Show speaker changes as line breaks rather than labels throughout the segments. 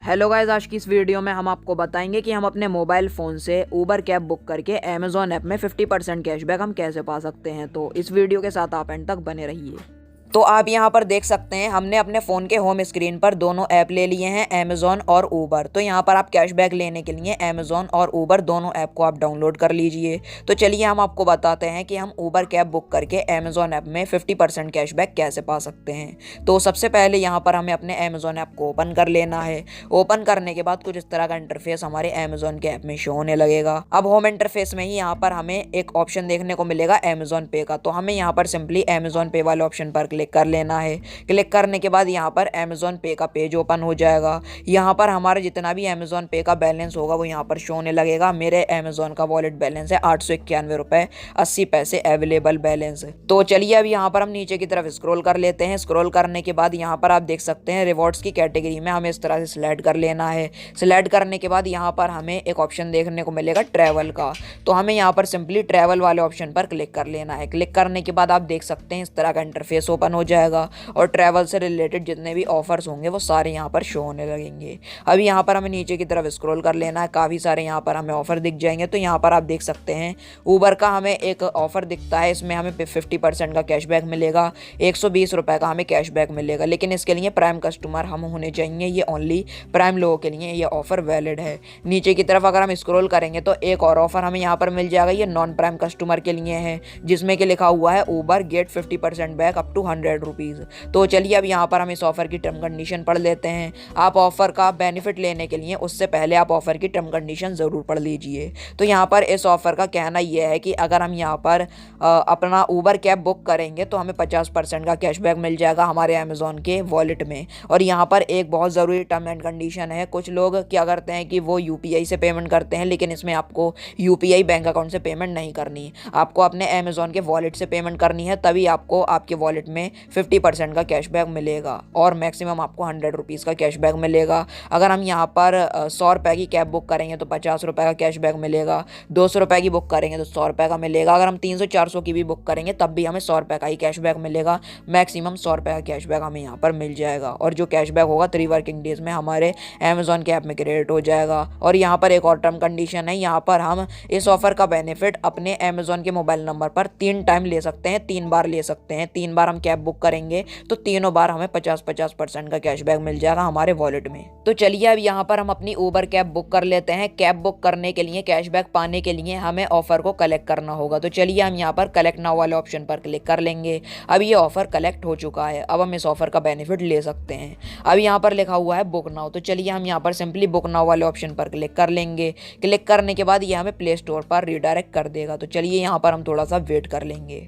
Hello guys, आज की इस वीडियो में हम आपको बताएंगे कि हम अपने मोबाइल फ़ोन से ऊबर कैब बुक करके अमेज़ॉन ऐप में 50% कैशबैक हम कैसे पा सकते हैं। तो इस वीडियो के साथ आप एंड तक बने रहिए। तो आप यहाँ पर देख सकते हैं हमने अपने फ़ोन के होम स्क्रीन पर दोनों ऐप ले लिए हैं, अमेज़ॉन और ऊबर। तो यहाँ पर आप कैशबैक लेने के लिए अमेज़ॉन और ऊबर दोनों ऐप को आप डाउनलोड कर लीजिए। तो चलिए हम आपको बताते हैं कि हम ऊबर कैब बुक करके अमेज़ॉन ऐप में 50% कैशबैक कैसे पा सकते हैं। तो सबसे पहले यहाँ पर हमें अपने अमेज़ॉन ऐप को ओपन कर लेना है। ओपन करने के बाद कुछ इस तरह का इंटरफेस हमारे अमेज़ॉन के ऐप में शो होने लगेगा। अब होम इंटरफेस में ही यहाँ पर हमें एक ऑप्शन देखने को मिलेगा अमेज़ॉन पे का। तो हमें यहाँ पर सिंपली अमेज़ॉन पे वाले ऑप्शन पर क्लिक कर लेना है। क्लिक करने के बाद यहाँ पर अमेज़ॉन पे का पेज ओपन हो जाएगा। यहाँ पर हमारा जितना भी अमेज़ॉन पे का बैलेंस होगा वो यहाँ पर शो होने लगेगा। मेरे अमेज़ॉन का वॉलेट बैलेंस है 891 रुपये 80 पैसे अवेलेबल बैलेंस। तो चलिए अब यहाँ पर हम नीचे की तरफ स्क्रॉल कर लेते हैं। स्क्रॉल करने के बाद यहाँ पर आप देख सकते हैं रिवॉर्ड्स की कैटेगरी में हमें इस तरह से सिलेक्ट कर लेना है। सिलेक्ट करने के बाद यहाँ पर हमें एक ऑप्शन देखने को मिलेगा ट्रैवल का। तो हमें यहाँ पर सिंपली ट्रैवल वाले ऑप्शन पर क्लिक कर लेना है। क्लिक करने के बाद आप देख सकते हैं इस तरह का इंटरफेस ओपन हो जाएगा और ट्रैवल से रिलेटेड जितने भी ऑफर्स होंगे वो सारे यहाँ पर शो होने लगेंगे। अभी यहाँ पर हमें नीचे की तरफ स्क्रॉल कर लेना है। काफ़ी सारे यहाँ पर हमें ऑफर दिख जाएंगे। तो यहाँ पर आप देख सकते हैं ऊबर का हमें एक ऑफर दिखता है, इसमें हमें 50% का कैशबैक मिलेगा, 120 रुपये का हमें कैशबैक मिलेगा। लेकिन इसके लिए प्राइम कस्टमर हम होने चाहिए, ये ओनली प्राइम लोगों के लिए ये ऑफर वैलिड है। नीचे की तरफ अगर हम स्क्रॉल करेंगे तो एक और ऑफर हमें यहाँ पर मिल जाएगा, ये नॉन प्राइम कस्टमर के लिए है, जिसमें कि लिखा हुआ है Uber get 50% back up to 100 rupees. तो चलिए अब यहाँ पर हम इस ऑफर की टर्म कंडीशन पढ़ लेते हैं। आप ऑफर का बेनिफिट लेने के लिए उससे पहले आप ऑफर की टर्म कंडीशन ज़रूर पढ़ लीजिए। तो यहाँ पर इस ऑफर का कहना यह है कि अगर हम यहाँ पर अपना ऊबर कैब बुक करेंगे तो हमें 50% का कैशबैक मिल जाएगा हमारे अमेज़ॉन के वॉलेट में। और यहाँ पर एक बहुत ज़रूरी टर्म एंड कंडीशन है। कुछ लोग क्या करते हैं कि वो यूपीआई से पेमेंट करते हैं, लेकिन इसमें आपको यूपीआई बैंक अकाउंट से पेमेंट नहीं करनी, आपको अपने अमेज़ॉन के वॉलेट से पेमेंट करनी है, तभी आपको आपके वॉलेट में 50% का कैशबैक मिलेगा और मैक्सिमम आपको 100 रुपीज़ का कैशबैक मिलेगा। अगर हम यहाँ पर 100 रुपये की कैब बुक करेंगे तो 50 रुपये का कैशबैक मिलेगा, 200 रुपये की बुक करेंगे तो 100 रुपये का मिलेगा। अगर हम 300-400 की भी बुक करेंगे तब भी हमें 100 रुपये का ही कैशबैक मिलेगा। मैक्सिमम 100 रुपये का कैशबैक हमें यहाँ पर मिल जाएगा और जो कैशबैक होगा 3 वर्किंग डेज़ में हमारे अमेज़ॉन के ऐप में क्रेडिट हो जाएगा। और यहाँ पर एक और टर्म कंडीशन है, यहाँ पर हम इस ऑफर का बेनिफिट अपने अमेज़ॉन के मोबाइल नंबर पर 3 टाइम ले सकते हैं, 3 बार ले सकते हैं। 3 बार हम कैब बुक करेंगे तो तीनों बार हमें 50% का कैशबैक मिल जाएगा हमारे वॉलेट में। तो चलिए अब यहाँ पर हम अपनी ऊबर कैब बुक कर लेते हैं। कैब बुक करने के लिए कैशबैक पाने के लिए हमें ऑफर को कलेक्ट करना होगा। तो चलिए हम यहाँ पर कलेक्ट नाउ वाले ऑप्शन पर क्लिक कर लेंगे। अब ये ऑफर कलेक्ट हो चुका है, अब हम इस ऑफर का बेनिफिट ले सकते हैं। अब यहाँ पर लिखा हुआ है बुक नाउ। तो चलिए हम यहाँ पर सिंपली बुक नाउ वाले ऑप्शन पर क्लिक कर लेंगे। क्लिक करने के बाद ये हमें प्ले स्टोर पर रिडायरेक्ट कर देगा। तो चलिए यहाँ पर हम थोड़ा सा वेट कर लेंगे।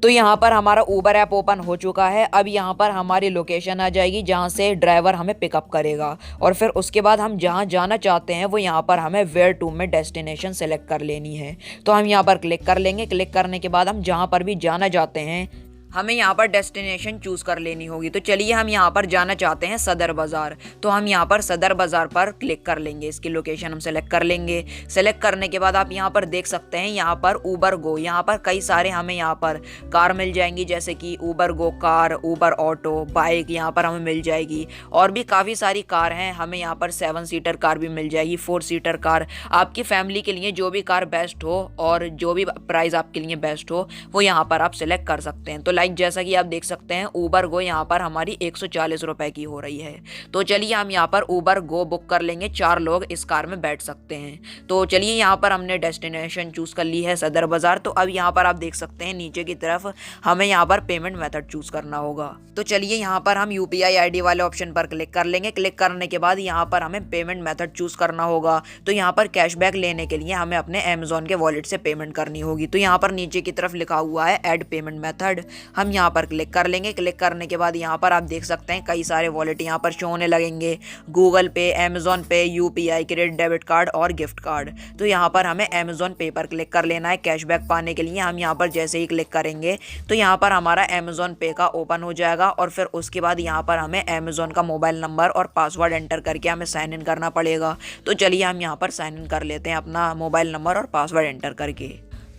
तो यहाँ पर हमारा ऊबर ऐप ओपन हो चुका है। अब यहाँ पर हमारी लोकेशन आ जाएगी जहाँ से ड्राइवर हमें पिकअप करेगा और फिर उसके बाद हम जहाँ जाना चाहते हैं वो यहाँ पर हमें वेयर टू में डेस्टिनेशन सेलेक्ट कर लेनी है। तो हम यहाँ पर क्लिक कर लेंगे। क्लिक करने के बाद हम जहाँ पर भी जाना चाहते हैं हमें यहाँ पर डेस्टिनेशन चूज़ कर लेनी होगी। तो चलिए हम यहाँ पर जाना चाहते हैं सदर बाज़ार। तो हम यहाँ पर सदर बाज़ार पर क्लिक कर लेंगे, इसकी लोकेशन हम सेलेक्ट कर लेंगे। सेलेक्ट करने के बाद आप यहाँ पर देख सकते हैं यहाँ पर ऊबर गो, यहाँ पर कई सारे हमें यहाँ पर कार मिल जाएंगी, जैसे कि ऊबर गो कार, ऊबर ऑटो, बाइक यहाँ पर हमें मिल जाएगी। और भी काफ़ी सारी कार हैं, हमें यहाँ पर 7 सीटर कार भी मिल जाएगी, 4 सीटर कार। आपकी फैमिली के लिए जो भी कार बेस्ट हो और जो भी प्राइस आपके लिए बेस्ट हो वो यहाँ पर आप सिलेक्ट कर सकते हैं। तो जैसा कि आप देख सकते हैं ऊबर गो यहाँ पर हमारी 140 रुपए की हो रही है। तो चलिए हम यहाँ पर ऊबर गो बुक कर लेंगे, 4 लोग इस कार में बैठ सकते हैं। तो चलिए यहाँ पर हमने डेस्टिनेशन चूज कर ली है सदर बाजार। तो अब यहाँ पर आप देख सकते हैं नीचे की तरफ हमें यहाँ पर पेमेंट मेथड चूज करना होगा। तो चलिए यहाँ पर हम यूपीआई आईडी वाले ऑप्शन पर क्लिक कर लेंगे। क्लिक करने के बाद यहाँ पर हमें पेमेंट मेथड चूज करना होगा। तो यहाँ पर कैशबैक लेने के लिए हमें अपने अमेज़ॉन के वॉलेट से पेमेंट करनी होगी। तो यहाँ पर नीचे की तरफ लिखा हुआ है ऐड पेमेंट मेथड, हम यहाँ पर क्लिक कर लेंगे। क्लिक करने के बाद यहाँ पर आप देख सकते हैं कई सारे वॉलेट यहाँ पर शो होने लगेंगे, गूगल पे, अमेज़ॉन पे, यूपीआई, क्रेडिट डेबिट कार्ड और गिफ्ट कार्ड। तो यहाँ पर हमें अमेज़ॉन पे पर क्लिक कर लेना है कैशबैक पाने के लिए। हम यहाँ पर जैसे ही क्लिक करेंगे तो यहाँ पर हमारा अमेज़ॉन पे का ओपन हो जाएगा और फिर उसके बाद यहाँ पर हमें अमेज़ॉन का मोबाइल नंबर और पासवर्ड एंटर करके हमें साइन इन करना पड़ेगा। तो चलिए हम यहाँ पर साइन इन कर लेते हैं अपना मोबाइल नंबर और पासवर्ड एंटर करके।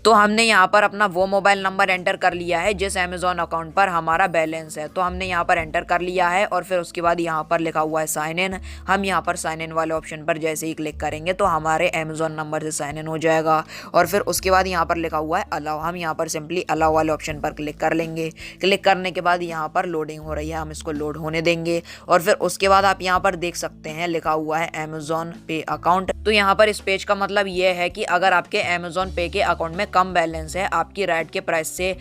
तो हमने यहाँ पर अपना वो मोबाइल नंबर एंटर कर लिया है जिस अमेजोन अकाउंट पर हमारा बैलेंस है। तो हमने यहाँ पर एंटर कर लिया है और फिर उसके बाद यहाँ पर लिखा हुआ है साइन इन। हम यहाँ पर साइन इन वाले ऑप्शन पर जैसे ही क्लिक करेंगे तो हमारे अमेजोन नंबर से साइन इन हो जाएगा। और फिर उसके बाद यहाँ पर लिखा हुआ है अलाउ। हम यहाँ पर सिंपली अलाउ वाले ऑप्शन पर क्लिक कर लेंगे। क्लिक करने के बाद यहाँ पर लोडिंग हो रही है, हम इसको लोड होने देंगे। और फिर उसके बाद आप यहाँ पर देख सकते हैं लिखा हुआ है अमेजोन पे अकाउंट। तो यहाँ पर इस पेज का मतलब ये है कि अगर आपके अमेजोन पे के अकाउंट में कम बैलेंस है, आपकी राइड के प्राइस से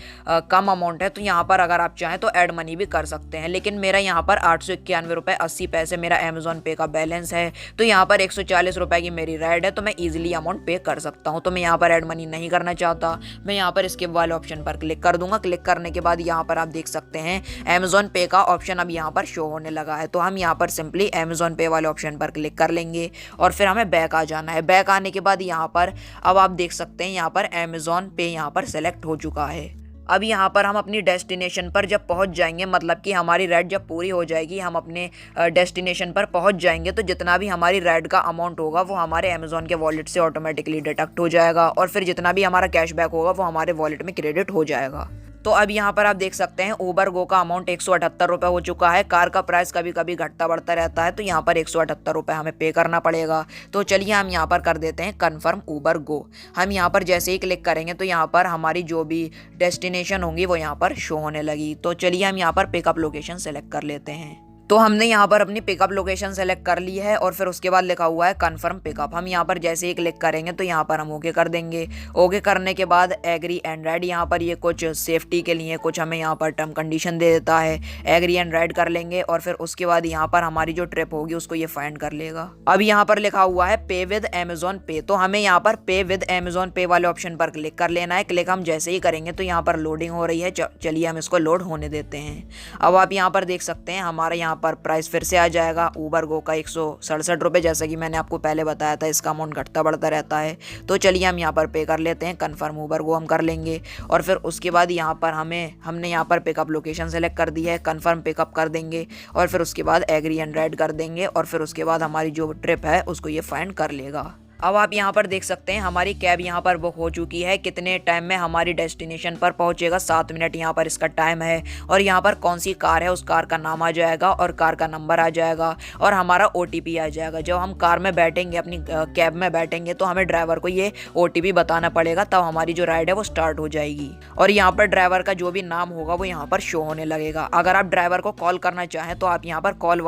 कम अमाउंट है, तो यहाँ पर अगर आप चाहें तो ऐड मनी भी कर सकते हैं। लेकिन मेरा यहाँ पर 891 रुपये 80 पैसे मेरा अमेजोन पे का बैलेंस है। तो यहाँ पर 140 रुपये की मेरी राइड है, तो मैं ईजिली अमाउंट पे कर सकता हूँ। तो मैं यहाँ पर ऐड मनी नहीं करना चाहता, मैं यहाँ पर स्किप वाले ऑप्शन पर क्लिक कर दूंगा। क्लिक करने के बाद यहाँ पर आप देख सकते हैं अमेजोन पे का ऑप्शन अब यहाँ पर शो होने लगा है। तो हम यहाँ पर सिंपली अमेजोन पे वाले ऑप्शन पर क्लिक कर लेंगे और फिर हमें बैक आ जाना है। बैक आने के बाद यहाँ पर अब आप देख सकते हैं यहाँ पर अमेजोन पे यहाँ पर सेलेक्ट हो चुका है। अब यहाँ पर हम अपनी डेस्टिनेशन पर जब पहुँच जाएंगे, मतलब कि हमारी राइड जब पूरी हो जाएगी, हम अपने डेस्टिनेशन पर पहुँच जाएंगे, तो जितना भी हमारी राइड का अमाउंट होगा वो हमारे अमेजोन के वॉलेट से ऑटोमेटिकली डिडक्ट हो जाएगा और फिर जितना भी हमारा कैशबैक होगा वो हमारे वॉलेट में क्रेडिट हो जाएगा। तो अब यहाँ पर आप देख सकते हैं उबर गो का अमाउंट 178 रुपये हो चुका है। कार का प्राइस कभी कभी घटता बढ़ता रहता है, तो यहाँ पर 178 रुपये हमें पे करना पड़ेगा। तो चलिए हम यहाँ पर कर देते हैं कन्फर्म उबर गो। हम यहाँ पर जैसे ही क्लिक करेंगे तो यहाँ पर हमारी जो भी डेस्टिनेशन होंगी वो यहाँ पर शो होने लगी। तो चलिए हम यहाँ पर पिकअप लोकेशन सेलेक्ट कर लेते हैं। तो हमने यहाँ पर अपनी पिकअप लोकेशन सेलेक्ट कर ली है और फिर उसके बाद लिखा हुआ है कन्फर्म पिकअप। हम यहाँ पर जैसे ही क्लिक करेंगे तो यहाँ पर हम ओके कर देंगे। ओके करने के बाद एग्री एंड राइड, यहाँ पर ये कुछ सेफ्टी के लिए कुछ हमें यहाँ पर टर्म कंडीशन दे देता है। एग्री एंड राइड कर लेंगे और फिर उसके बाद यहाँ पर हमारी जो ट्रिप होगी उसको ये फाइंड कर लेगा। अब यहाँ पर लिखा हुआ है पे विद अमेजोन पे, तो हमें यहाँ पर पे विद अमेजोन पे वाले ऑप्शन पर क्लिक कर लेना है। क्लिक हम जैसे ही करेंगे तो यहाँ पर लोडिंग हो रही है। चलिए हम इसको लोड होने देते हैं। अब आप यहाँ पर देख सकते हैं हमारे यहाँ पर प्राइस फिर से आ जाएगा उबर गो का 167 रुपये। जैसा कि मैंने आपको पहले बताया था इसका अमाउंट घटता बढ़ता रहता है। तो चलिए हम यहाँ पर पे कर लेते हैं। कन्फर्म उबर गो हम कर लेंगे और फिर उसके बाद यहाँ पर हमने यहाँ पर पिकअप लोकेशन सेलेक्ट कर दी है। कन्फर्म पिकअप कर देंगे और फिर उसके बाद एग्री एंड राइड कर देंगे और फिर उसके बाद हमारी जो ट्रिप है उसको ये फाइंड कर लेगा। अब आप यहाँ पर देख सकते हैं हमारी कैब यहाँ पर बुक हो चुकी है। कितने टाइम में हमारी डेस्टिनेशन पर पहुँचेगा, 7 मिनट यहाँ पर इसका टाइम है। और यहाँ पर कौन सी कार है उस कार का नाम आ जाएगा और कार का नंबर आ जाएगा और हमारा OTP आ जाएगा। जब हम कार में बैठेंगे, अपनी कैब में बैठेंगे, तो हमें ड्राइवर को ये OTP बताना पड़ेगा, तब हमारी जो राइड है वो स्टार्ट हो जाएगी। और यहाँ पर ड्राइवर का जो भी नाम होगा वो यहाँ पर शो होने लगेगा। अगर आप ड्राइवर को कॉल करना चाहें तो आप यहाँ पर कॉल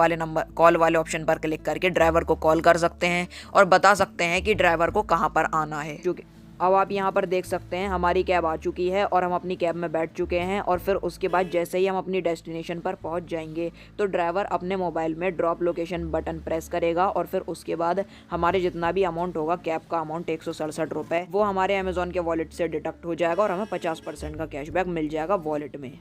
वाले ऑप्शन पर क्लिक करके ड्राइवर को कॉल कर सकते हैं और बता सकते हैं कि ड्राइवर को कहां पर आना है। अब आप यहां पर देख सकते हैं हमारी कैब आ चुकी है और हम अपनी कैब में बैठ चुके हैं। और फिर उसके बाद जैसे ही हम अपनी डेस्टिनेशन पर पहुंच जाएंगे तो ड्राइवर अपने मोबाइल में ड्रॉप लोकेशन बटन प्रेस करेगा और फिर उसके बाद हमारे जितना भी अमाउंट होगा, कैब का अमाउंट 167 रुपये, वो हमारे अमेजोन के वॉलेट से डिडक्ट हो जाएगा और हमें 50% का कैशबैक मिल जाएगा वॉलेट में।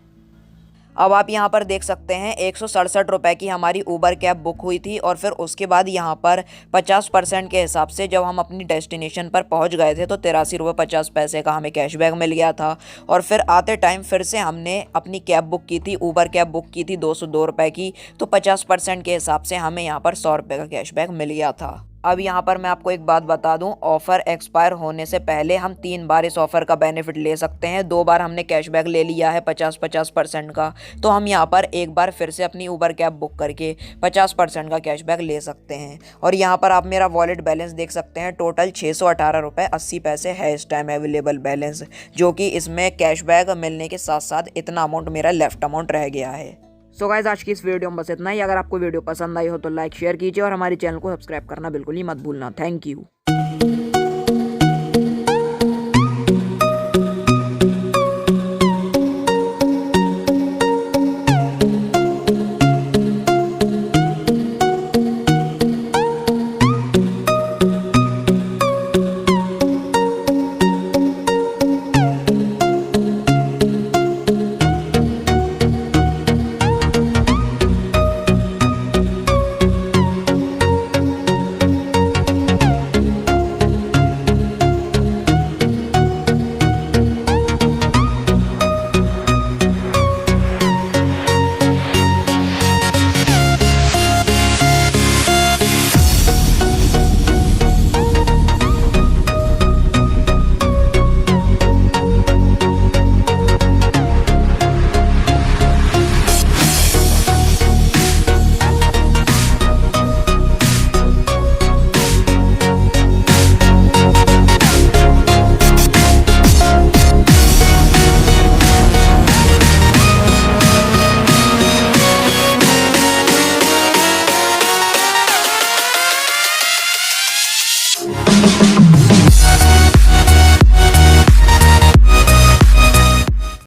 अब आप यहाँ पर देख सकते हैं 167 रुपये की हमारी उबर कैब बुक हुई थी और फिर उसके बाद यहाँ पर 50% के हिसाब से जब हम अपनी डेस्टिनेशन पर पहुँच गए थे तो 83 रुपये 50 पैसे का हमें कैशबैक मिल गया था। और फिर आते टाइम फिर से हमने अपनी कैब बुक की थी, उबर कैब बुक की थी 202 रुपये की, तो 50% के हिसाब से हमें यहाँ पर 100 रुपये का कैशबैक मिल गया था। अब यहाँ पर मैं आपको एक बात बता दूं, ऑफ़र एक्सपायर होने से पहले हम 3 बार इस ऑफ़र का बेनिफिट ले सकते हैं। 2 बार हमने कैशबैक ले लिया है 50% का, तो हम यहाँ पर एक बार फिर से अपनी उबर कैब बुक करके 50% का कैशबैक ले सकते हैं। और यहाँ पर आप मेरा वॉलेट बैलेंस देख सकते हैं, टोटल 618 रुपये 80 पैसे है इस टाइम अवेलेबल बैलेंस, जो कि इसमें कैशबैक मिलने के साथ साथ इतना अमाउंट मेरा लेफ्ट अमाउंट रह गया है। सो गाइस, आज की इस वीडियो में बस इतना ही। अगर आपको वीडियो पसंद आई हो तो लाइक शेयर कीजिए और हमारे चैनल को सब्सक्राइब करना बिल्कुल ही मत भूलना। Thank you.